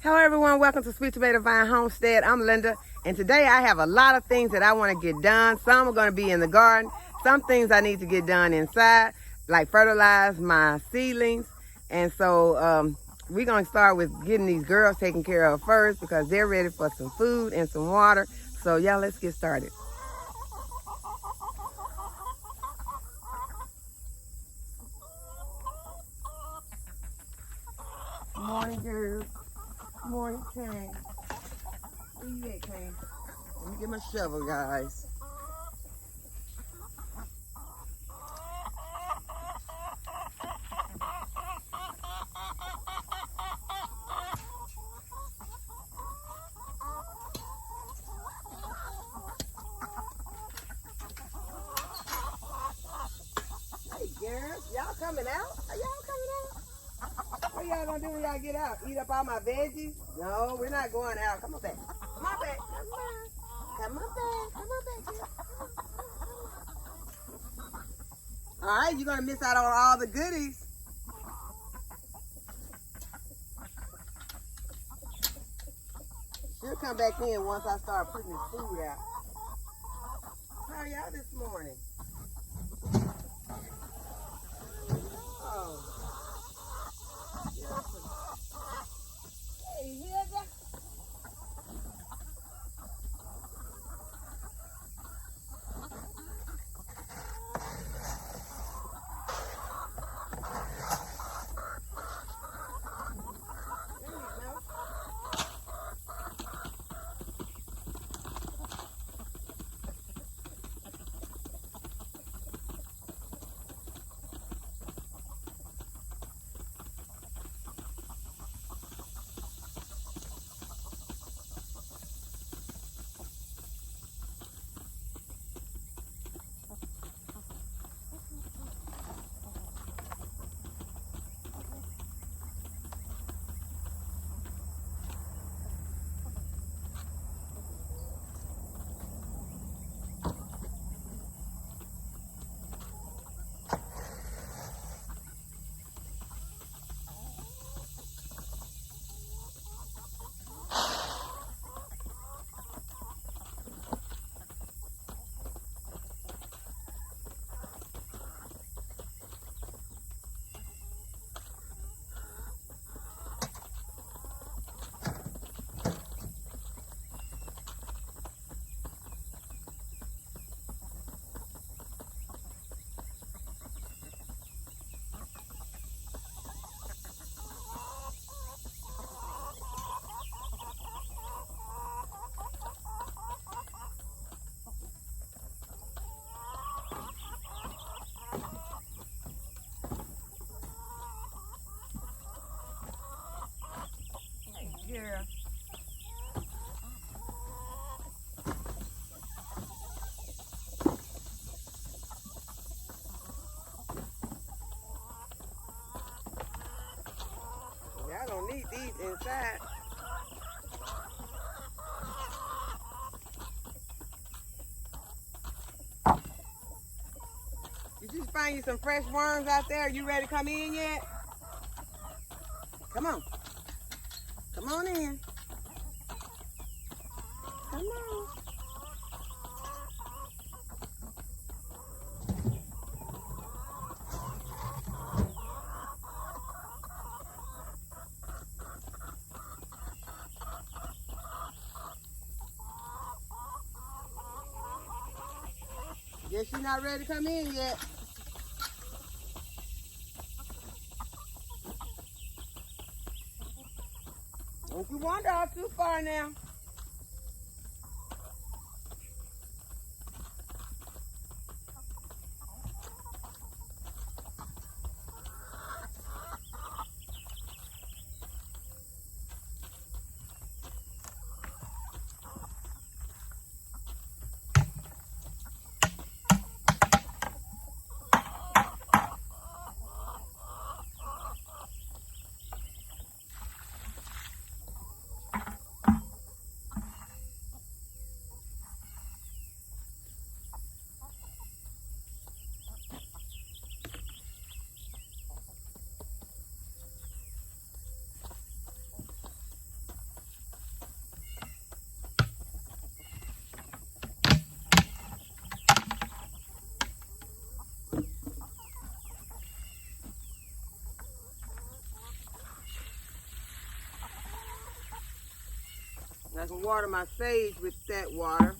Hello everyone, welcome to Sweet Tomato Vine Homestead. I'm Linda, and today I have a lot of things that I want to get done. Some are going to be in the garden. Some things I need to get done inside, like fertilize my seedlings. And so we're going to start with getting these girls taken care of first because they're ready for some food and some water. So y'all, let's get started. Good morning, girls. Good morning, Kane. Where you at, Kane? Let me get my shovel, guys. Hey, girls, y'all coming out? Are y'all coming out? What y'all gonna do when y'all get out? Eat up all my veggies? No, we're not going out. Come on back. Come on back. Come on. Come on back. Come on back, girl. All right, you're gonna miss out on all the goodies. She'll come back in once I start putting this food out. How are y'all this morning? Oh. Hey, here's that. Girl. Y'all don't need these inside. Did you find you some fresh worms out there? You ready to come in yet? Come on. Come on in. Come on. Guess you're not ready to come in yet. Don't you wander off too far now. I can water my sage with that water.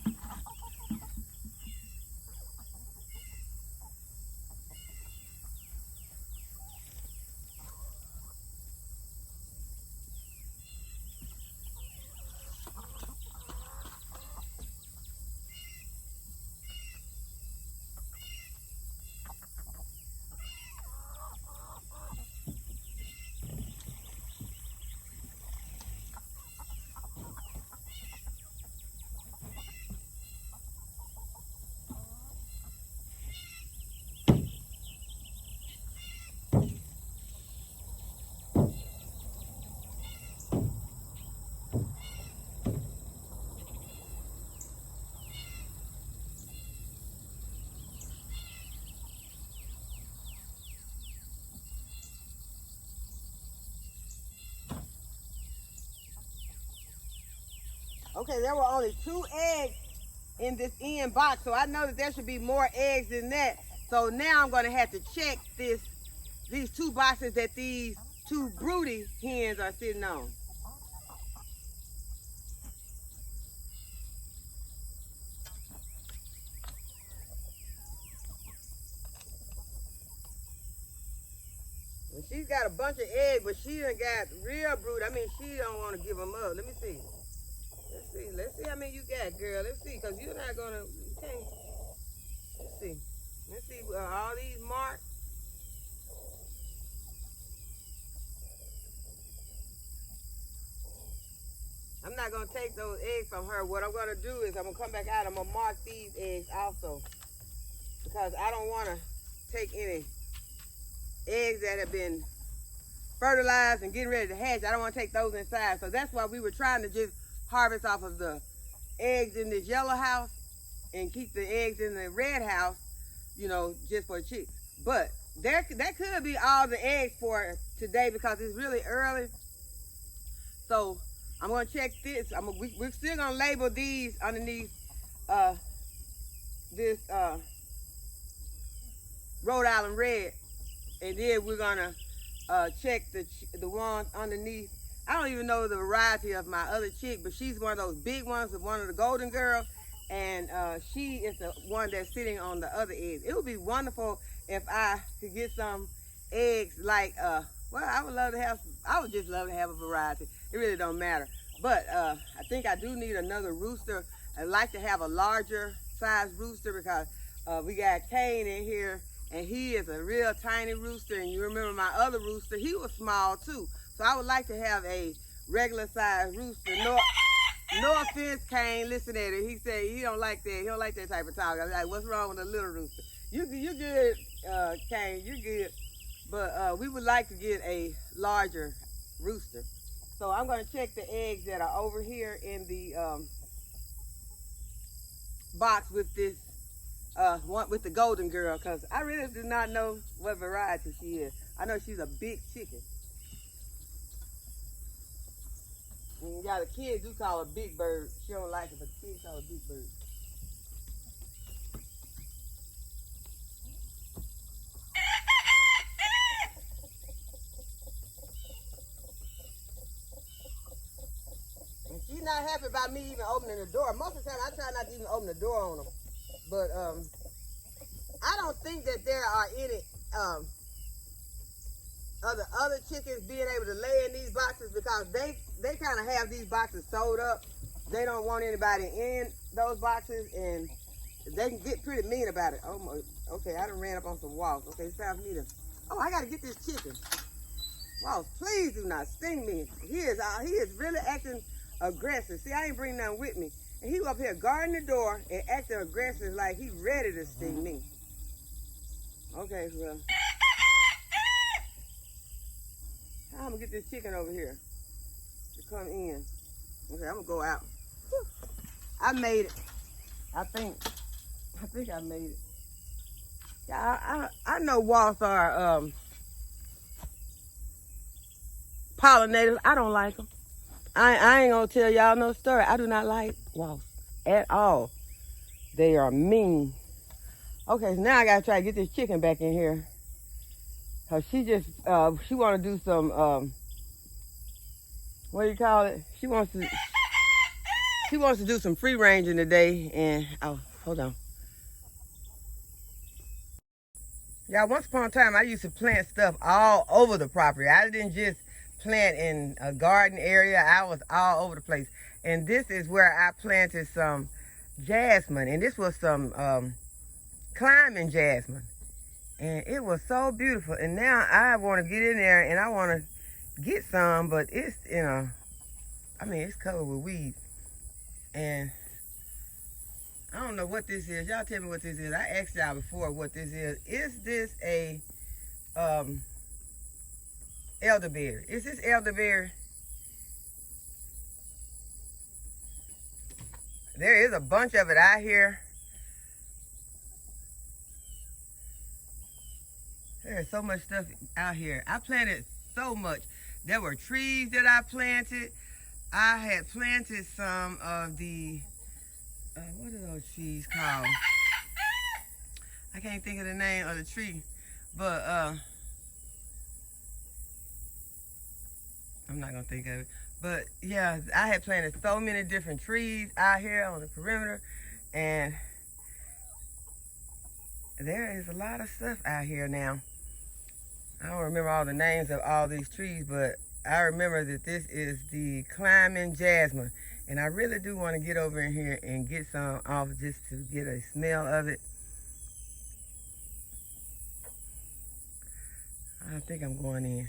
Okay, there were only 2 eggs in this end box, so I know that there should be more eggs than that. So now I'm going to have to check these 2 boxes that these 2 broody hens are sitting on. And she's got a bunch of eggs, but she done got real brood. I mean, she don't want to give them up. Let me see. Let's see how many you got, girl. Let's see, because you're not going to, you can't. Let's see, all these marks. I'm not going to take those eggs from her. What I'm going to do is I'm going to come back out. I'm going to mark these eggs also, because I don't want to take any eggs that have been fertilized and getting ready to hatch. I don't want to take those inside. So that's why we were trying to just harvest off of the eggs in this yellow house and keep the eggs in the red house, you know, just for chicks. But that could be all the eggs for today because it's really early. So I'm going to check this. We're still going to label these underneath this Rhode Island Red. And then we're going to check the ones underneath. I don't even know the variety of my other chick, but she's one of those big ones, one of the golden girls, and she is the one that's sitting on the other eggs. It would be wonderful if I could get some eggs like, well, I would just love to have a variety. It really don't matter. But I think I do need another rooster. I'd like to have a larger size rooster because we got Kane in here, and he is a real tiny rooster. And you remember my other rooster, he was small too. So I would like to have a regular size rooster. No offense, Kane. Listen at it. He said he don't like that. He don't like that type of talk. I'm like, what's wrong with a little rooster? You good, Kane. You're good. But we would like to get a larger rooster. So I'm going to check the eggs that are over here in the box with this one with the golden girl, because I really do not know what variety she is. I know she's a big chicken. And yeah, the kids do call her Big Bird. She don't like it, but the kids call her Big Bird. And she's not happy about me even opening the door. Most of the time, I try not to even open the door on them. But I don't think that there are any other chickens being able to lay in these boxes because they kind of have these boxes sewed up. They don't want anybody in those boxes, and they can get pretty mean about it. Oh my, okay, I done ran up on some walls. Okay, it's time for me to, oh, I gotta get this chicken. Walls, please do not sting me. He is really acting aggressive. See, I ain't bring nothing with me. And he up here guarding the door and acting aggressive like he ready to sting me. Okay, well. How I'm gonna get this chicken over here to come in? Okay, I'm gonna go out. Whew. I made it. I think I made it. Yeah, I know wasps are pollinators. I don't like them. I ain't gonna tell y'all no story. I do not like wasps at all. They are mean. Okay, so now I gotta try to get this chicken back in here. Cause she just, she wanna do some, what do you call it? She wants to, He wants to do some free ranging today, and oh, hold on. Y'all, once upon a time, I used to plant stuff all over the property. I didn't just plant in a garden area. I was all over the place. And this is where I planted some jasmine, and this was some climbing jasmine. And it was so beautiful. And now I want to get in there and I want to get some, but it's, you know, I mean, it's covered with weeds. And I don't know what this is. Y'all tell me what this is. I asked y'all before what this is. Is this a elderberry? Is this elderberry? There is a bunch of it out here. There's so much stuff out here. I planted so much. There were trees that I planted. I had planted some of the, what are those trees called? I can't think of the name of the tree, but I'm not gonna think of it. But yeah, I had planted so many different trees out here on the perimeter, and there is a lot of stuff out here now. I don't remember all the names of all these trees, but I remember that this is the climbing jasmine. And I really do want to get over in here and get some off just to get a smell of it. I think I'm going in.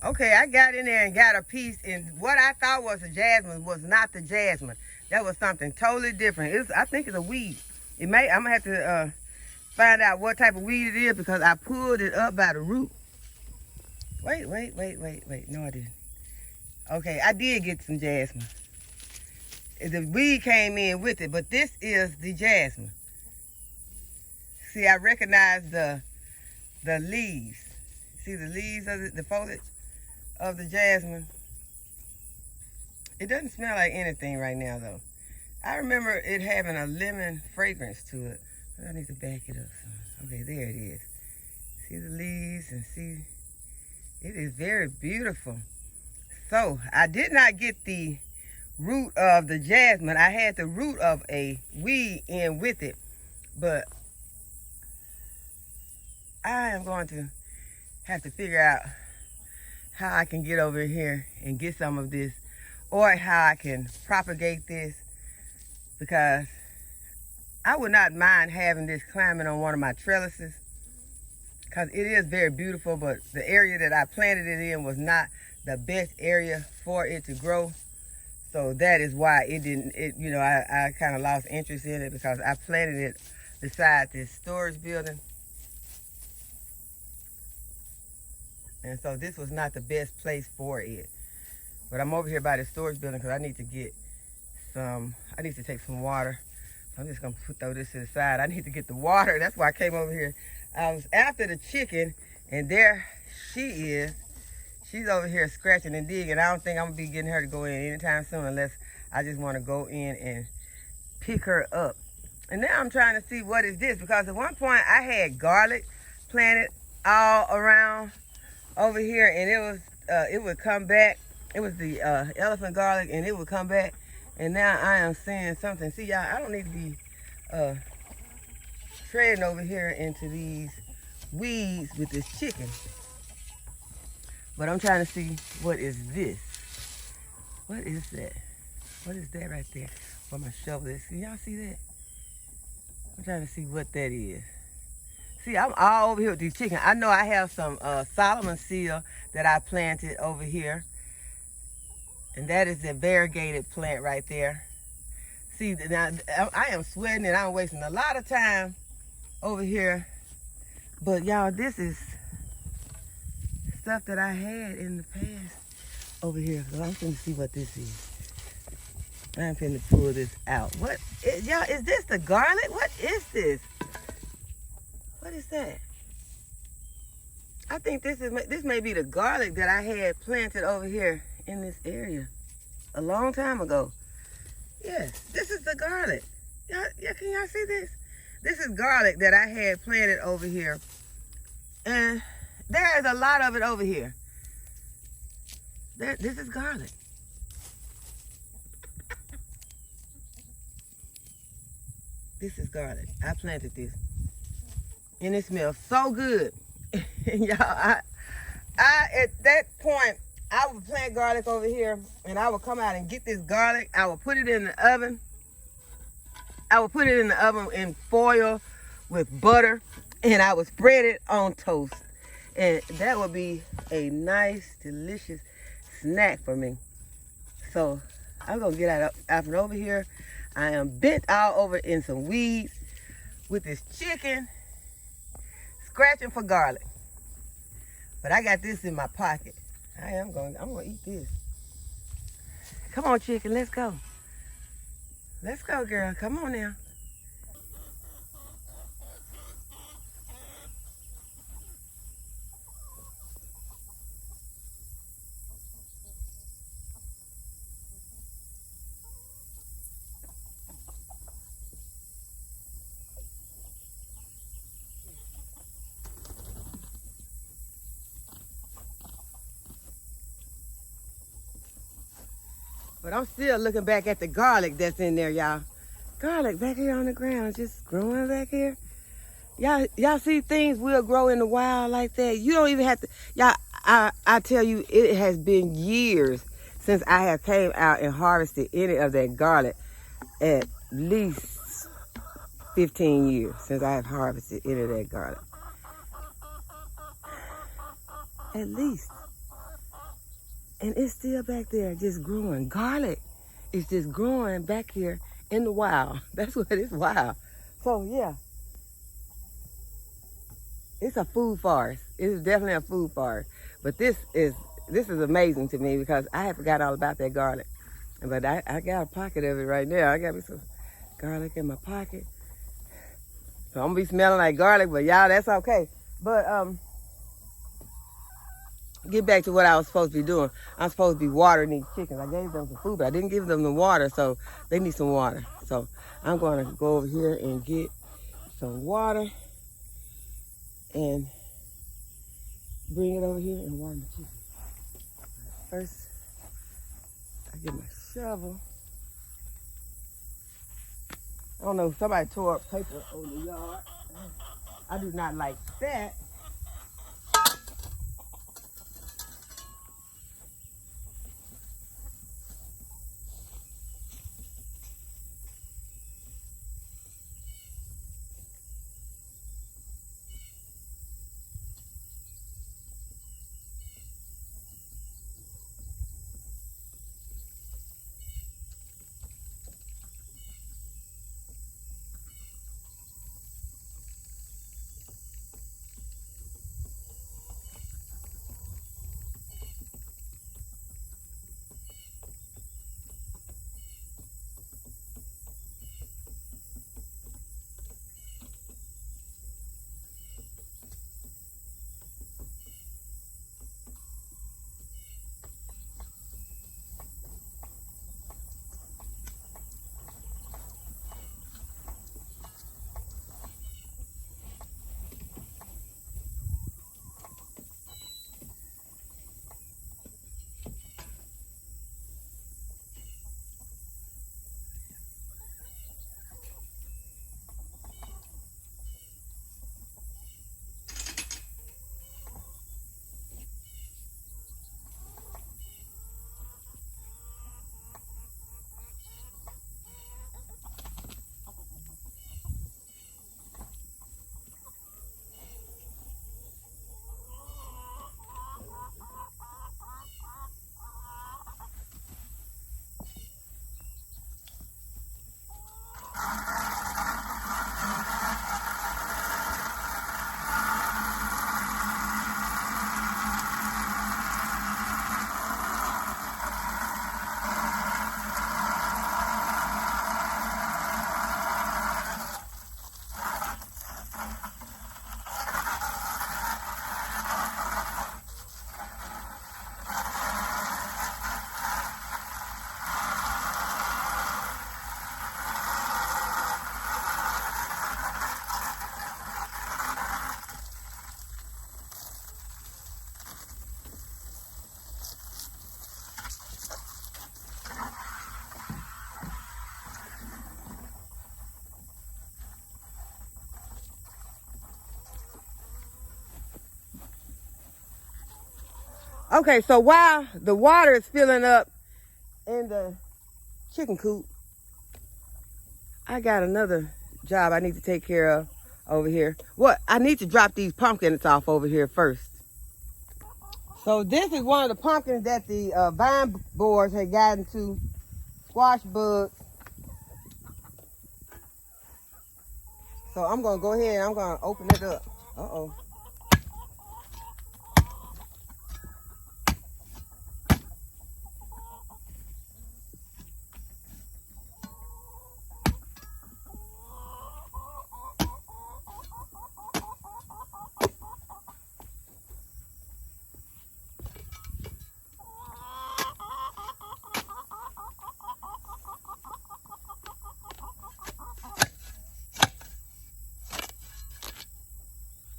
Okay, I got in there and got a piece, and what I thought was a jasmine was not the jasmine. That was something totally different. I think it's a weed. I'm gonna have to find out what type of weed it is, because I pulled it up by the root. Wait. No, I didn't. Okay, I did get some jasmine. The weed came in with it, but this is the jasmine. See, I recognize the leaves. See the leaves of the foliage of the jasmine? It doesn't smell like anything right now, though. I remember it having a lemon fragrance to it. I need to back it up some. Okay, there it is. See the leaves and see, it is very beautiful. So I did not get the root of the jasmine. I had the root of a weed in with it, but I am going to have to figure out how I can get over here and get some of this, or how I can propagate this, because I would not mind having this climbing on one of my trellises, because it is very beautiful, but the area that I planted it in was not the best area for it to grow. So that is why I kind of lost interest in it, because I planted it beside this storage building. And so this was not the best place for it. But I'm over here by the storage building because I need to take some water. I'm just gonna throw this to the side. I need to get the water. That's why I came over here. I was after the chicken, and there she is. She's over here scratching and digging. I don't think I'm gonna be getting her to go in anytime soon, unless I just wanna go in and pick her up. And now I'm trying to see what is this, because at one point I had garlic planted all around over here, and it would come back. It was the elephant garlic, and it would come back. And now I am seeing something. See, y'all, I don't need to be treading over here into these weeds with this chicken. But I'm trying to see, what is this? What is that? What is that right there? Where my shovel is. Can y'all see that? I'm trying to see what that is. See, I'm all over here with these chickens. I know I have some Solomon seal that I planted over here. And that is the variegated plant right there. See, now I am sweating and I'm wasting a lot of time over here. But y'all, this is stuff that I had in the past over here. So I'm going to see what this is. I'm going to pull this out. Y'all, is this the garlic? What is this? What is that? I think this may be the garlic that I had planted over here in this area a long time ago. Yes, this is the garlic. Yeah, can y'all see this? This is garlic that I had planted over here. And there is a lot of it over here. This is garlic. This is garlic. I planted this. And it smells so good. Y'all, I at that point, I would plant garlic over here, and I would come out and get this garlic. I would put it in the oven. I would put it in the oven in foil with butter, and I would spread it on toast. And that would be a nice, delicious snack for me. So I'm gonna get out from over here. I am bent all over in some weeds with this chicken, scratching for garlic. But I got this in my pocket. I'm gonna eat this. Come on, chicken, let's go. Let's go, girl, come on now. But I'm still looking back at the garlic that's in there, y'all. Garlic back here on the ground, just growing back here. Y'all see things will grow in the wild like that. You don't even have to, y'all, I tell you, it has been years since I have came out and harvested any of that garlic. At least 15 years since I have harvested any of that garlic. At least. And it's still back there just growing. Garlic is just growing back here in the wild. That's what it's wild. So yeah, it's a food forest. It's definitely a food forest. But this is amazing to me because I had forgot all about that garlic. But I got a pocket of it right now. I got me some garlic in my pocket. So I'm gonna be smelling like garlic, but y'all, that's okay. But get back to what I was supposed to be doing. I'm supposed to be watering these chickens. I gave them some food, but I didn't give them the water, so they need some water. So I'm gonna go over here and get some water and bring it over here and water the chickens. First, I get my shovel. I don't know, somebody tore up paper over the yard. I do not like that. Okay, so while the water is filling up in the chicken coop, I got another job I need to take care of over here. What? I need to drop these pumpkins off over here first. So this is one of the pumpkins that the vine boards had gotten to squash bugs. So I'm gonna go ahead and I'm gonna open it up. Uh-oh.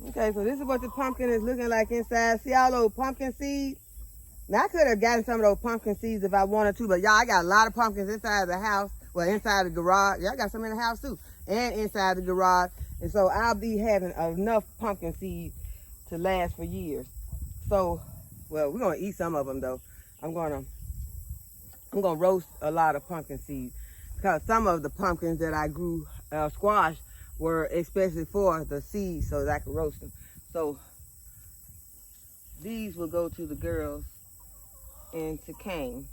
Okay, so this is what the pumpkin is looking like inside. See all those pumpkin seeds? Now, I could have gotten some of those pumpkin seeds if I wanted to, but y'all, I got a lot of pumpkins inside the house. Well, inside the garage. Yeah, I got some in the house too. And inside the garage. And so I'll be having enough pumpkin seeds to last for years. So, well, we're going to eat some of them though. I'm going to roast a lot of pumpkin seeds. Because some of the pumpkins that I grew squash were especially for the seeds so that I could roast them. So these will go to the girls and to Kane.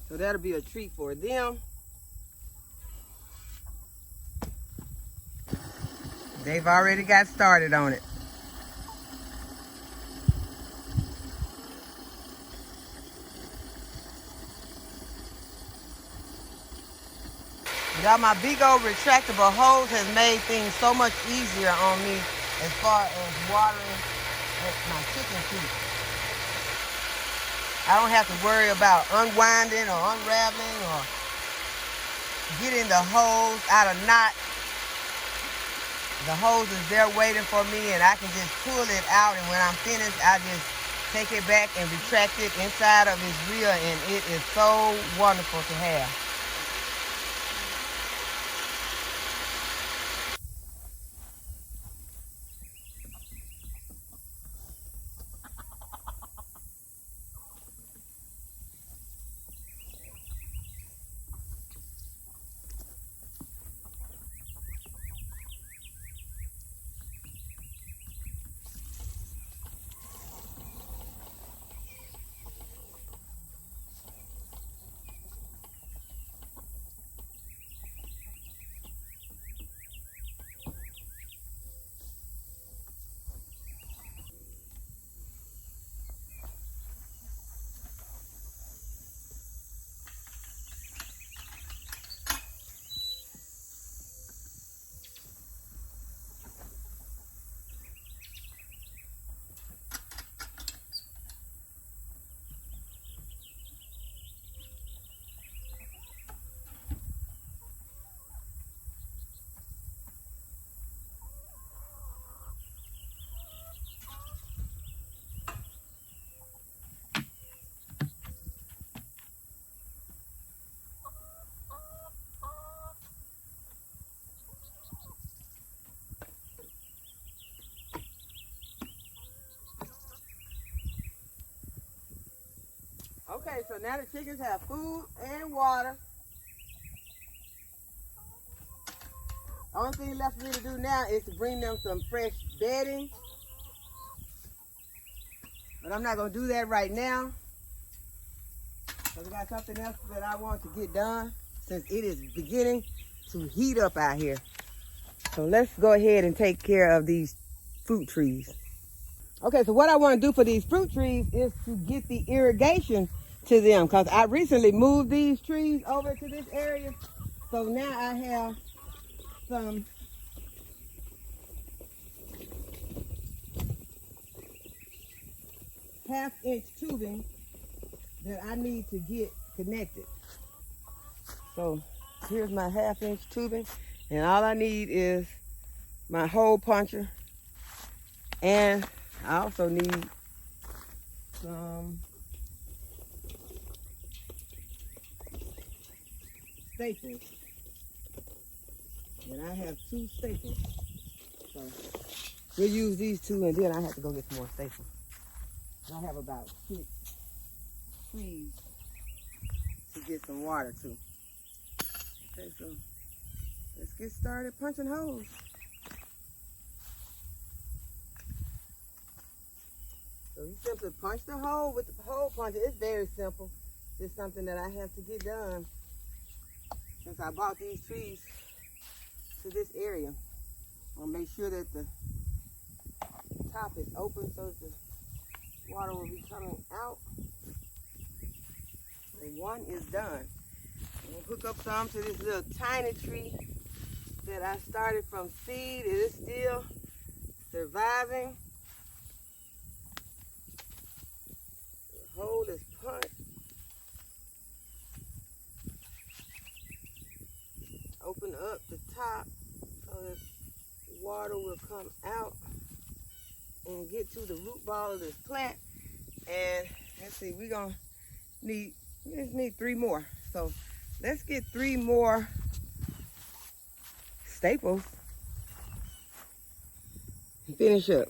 So that'll be a treat for them. They've already got started on it. Y'all, my VEGO retractable hose has made things so much easier on me as far as watering my chicken coop. I don't have to worry about unwinding or unraveling or getting the hose out of knot. The hose is there waiting for me and I can just pull it out, and when I'm finished, I just take it back and retract it inside of its reel, and it is so wonderful to have. Okay, so now the chickens have food and water. The only thing left for me to do now is to bring them some fresh bedding. But I'm not going to do that right now, because I got something else that I want to get done since it is beginning to heat up out here. So let's go ahead and take care of these fruit trees. Okay, so what I want to do for these fruit trees is to get the irrigation to them, because I recently moved these trees over to this area. So now I have some half-inch tubing that I need to get connected. So here's my half-inch tubing, and all I need is my hole puncher, and I also need some staples. And I have 2 staples. So we'll use these 2, and then I have to go get some more staples. I have about 6 trees to get some water to. Okay, so let's get started punching holes. So you simply punch the hole with the hole puncher. It's very simple. It's something that I have to get done since I bought these trees to this area. I'll make sure that the top is open so that the water will be coming out. And 1 is done. I'm gonna hook up some to this little tiny tree that I started from seed. It is still surviving. The hole is punched. Open up the top so that water will come out and get to the root ball of this plant. And let's see, we just need 3 more. So let's get 3 more staples and finish up.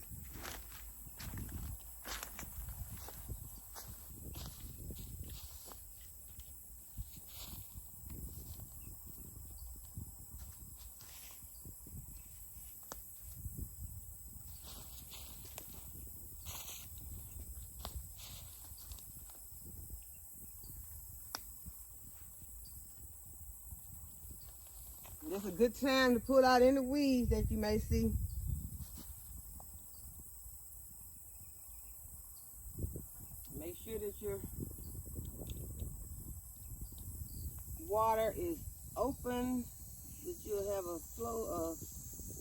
It's a good time to pull out any weeds that you may see. Make sure that your water is open, that you'll have a flow of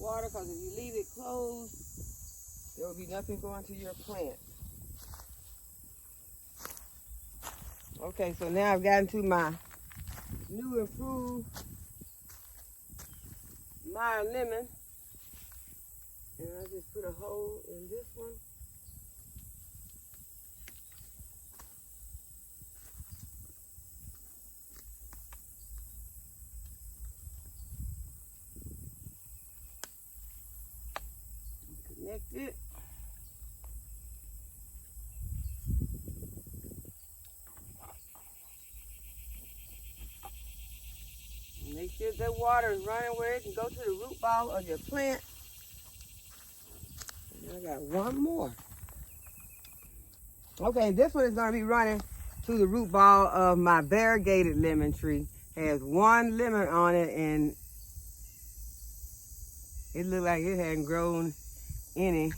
water, because if you leave it closed, there will be nothing going to your plant. Okay, so now I've gotten to my new improved Meyer lemon, and I just put a hole in this one. Connect it. Make sure that water is running where it can go to the root ball of your plant. And I got 1 more. Okay, this one is going to be running to the root ball of my variegated lemon tree. It has 1 lemon on it, and it looked like it hadn't grown any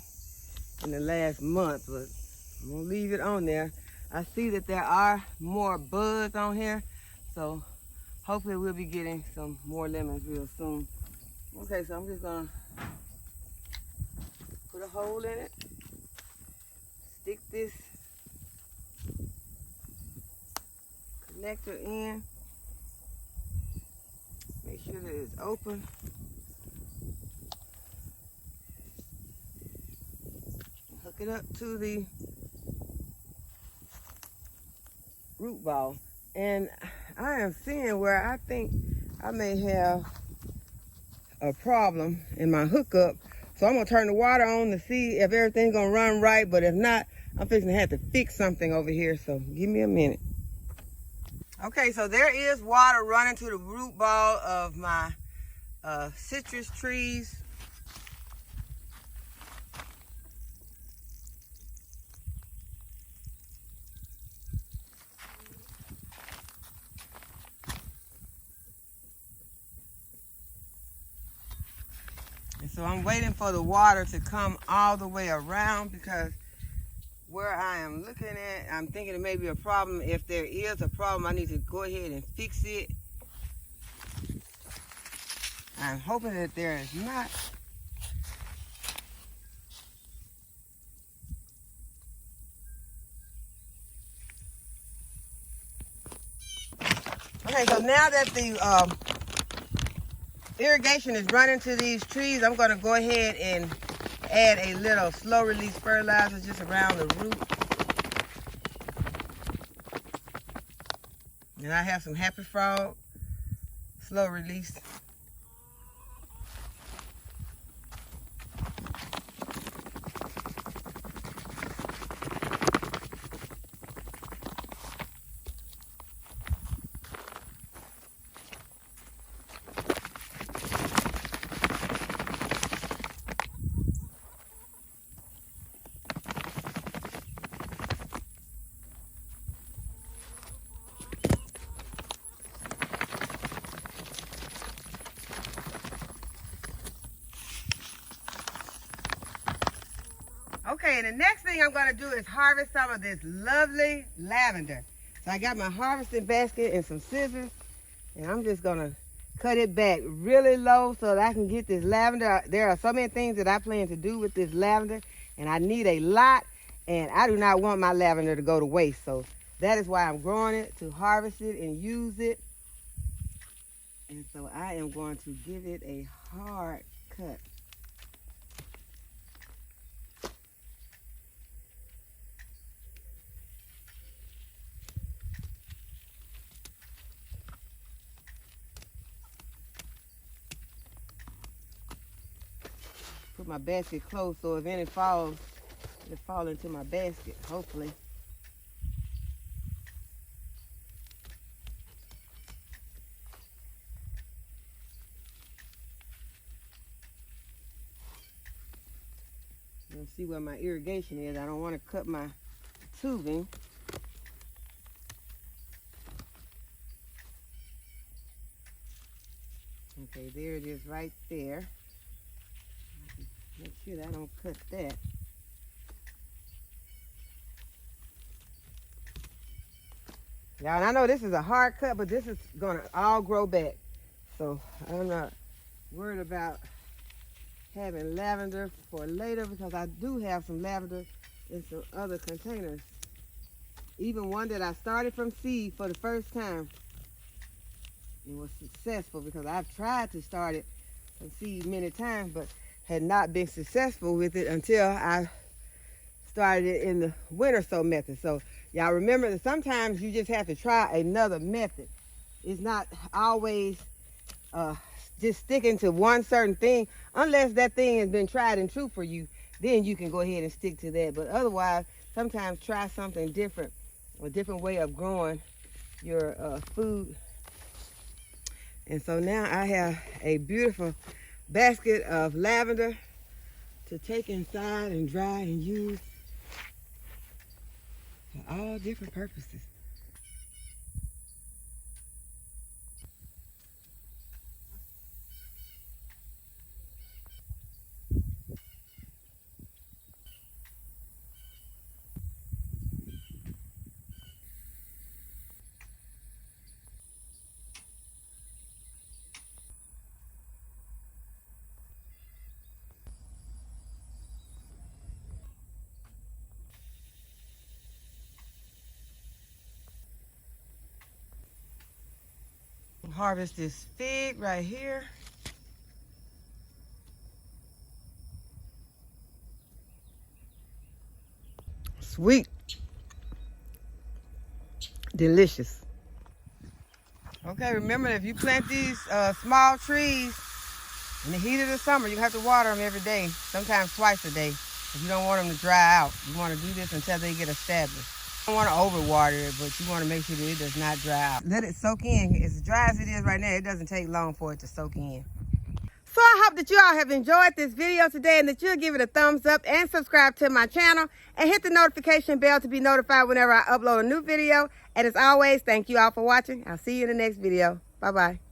in the last month, but I'm going to leave it on there. I see that there are more buds on here, so hopefully we'll be getting some more lemons real soon. Okay, so I'm just gonna put a hole in it, stick this connector in, make sure that it's open. Hook it up to the root ball. And I am seeing where I think I may have a problem in my hookup. So I'm gonna turn the water on to see if everything's gonna run right, but if not, I'm fixing to have to fix something over here, so give me a minute. Okay, so there is water running to the root ball of my citrus trees. So I'm waiting for the water to come all the way around, because where I am looking at, I'm thinking it may be a problem. If there is a problem, I need to go ahead and fix it. I'm hoping that there is not. Okay, so now that the irrigation is running to these trees, I'm going to go ahead and add a little slow release fertilizer just around the root. And I have some Happy Frog slow release Okay, and the next thing I'm gonna do is harvest some of this lovely lavender. So I got my harvesting basket and some scissors, and I'm just gonna cut it back really low so that I can get this lavender. There are so many things that I plan to do with this lavender, and I need a lot, and I do not want my lavender to go to waste. So that is why I'm growing it, to harvest it and use it. And so I am going to give it a hard cut. Put my basket close so if any falls, it'll fall into my basket, hopefully. Let's see where my irrigation is. I don't want to cut my tubing. Okay, there it is right there. Make sure that I don't cut that. Y'all, and I know this is a hard cut, but this is gonna all grow back. So I'm not worried about having lavender for later, because I do have some lavender in some other containers. Even one that I started from seed for the first time. It was successful because I've tried to start it from seed many times, but had not been successful with it until I started it in the winter sow method. So y'all remember that sometimes you just have to try another method. It's not always just sticking to one certain thing, unless that thing has been tried and true for you. Then you can go ahead and stick to that. But otherwise, sometimes try something different, a different way of growing your food. And so now I have a beautiful basket of lavender to take inside and dry and use for all different purposes. Harvest this fig right here. Sweet. Delicious. Okay, remember, if you plant these small trees in the heat of the summer, you have to water them every day, sometimes twice a day, if you don't want them to dry out. You want to do this until they get established. You don't want to overwater it, but you want to make sure that it does not dry out. Let it soak in. As dry as it is right now, it doesn't take long for it to soak in. So I hope that you all have enjoyed this video today, and that you'll give it a thumbs up and subscribe to my channel and hit the notification bell to be notified whenever I upload a new video. And as always, thank you all for watching. I'll see you in the next video. Bye-bye.